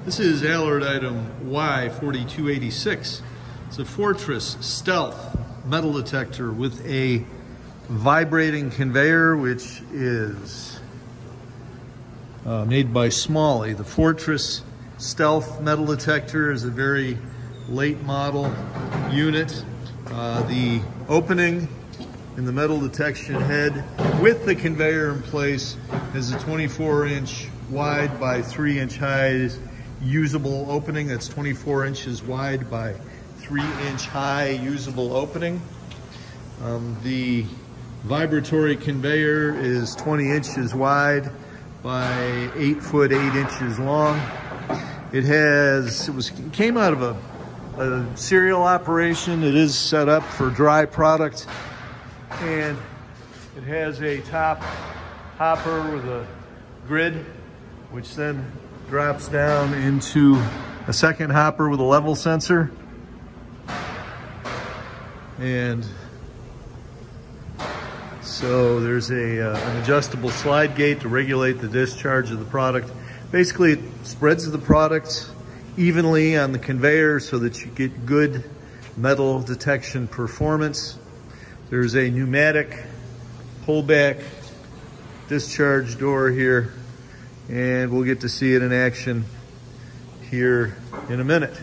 This is alert item Y4286. It's a Fortress stealth metal detector with a vibrating conveyor, which is made by Smalley. The Fortress stealth metal detector is a very late model unit. The opening in the metal detection head with the conveyor in place is a 24-inch wide by 3-inch high usable opening. That's 24 inches wide by 3-inch high usable opening. The Vibratory conveyor is 20 inches wide by 8 foot 8 inches long. It came out of a serial operation. It is set up for dry product, and it has a top hopper with a grid, which then drops down into a second hopper with a level sensor. And so there's an adjustable slide gate to regulate the discharge of the product. Basically, it spreads the product evenly on the conveyor so that you get good metal detection performance. There's a pneumatic pullback discharge door here, and we'll get to see it in action here in a minute.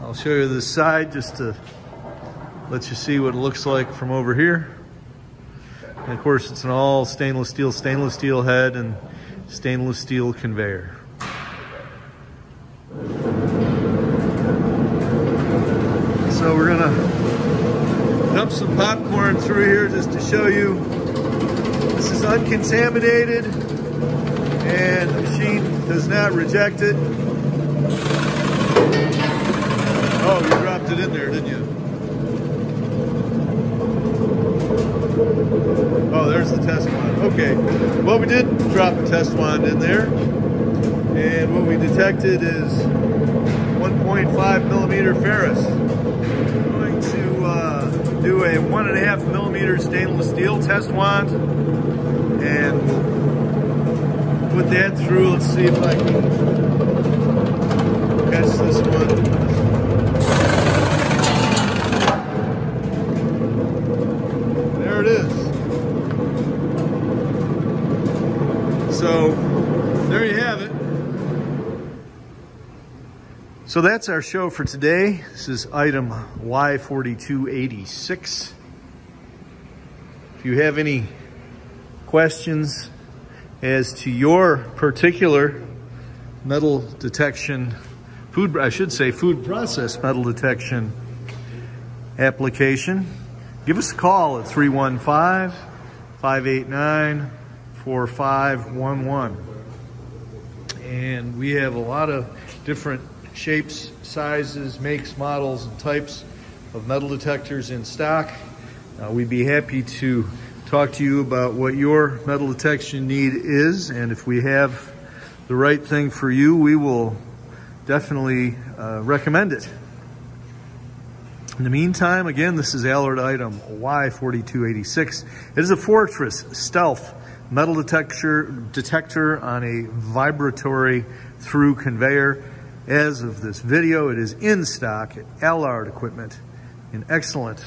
I'll show you this side just to let you see what it looks like from over here. And of course, it's an all stainless steel head and stainless steel conveyor. So we're gonna dump some popcorn through here just to show you this is uncontaminated and the machine does not reject it. Oh, you dropped it in there, didn't you? Oh, there's the test wand. Okay, well, we did drop a test wand in there, and what we detected is 1.5 millimeter ferrous. I'm going to do a 1.5 millimeter stainless steel test wand, and we'll put that through. Let's see if I can catch this one. There it is. So there you have it. So that's our show for today. This is item Y4286. If you have any questions as to your particular metal detection, food process metal detection application, give us a call at 315-589-4511. And we have a lot of different shapes, sizes, makes, models, and types of metal detectors in stock. We'd be happy to talk to you about what your metal detection need is, and if we have the right thing for you, we will definitely recommend it. In the meantime, again, this is alert item Y4286. It is a Fortress stealth metal detector on a vibratory through conveyor. As of this video, it is in stock at Allard Equipment in excellent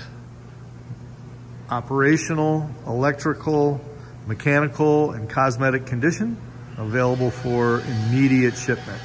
operational, electrical, mechanical, and cosmetic condition, available for immediate shipment.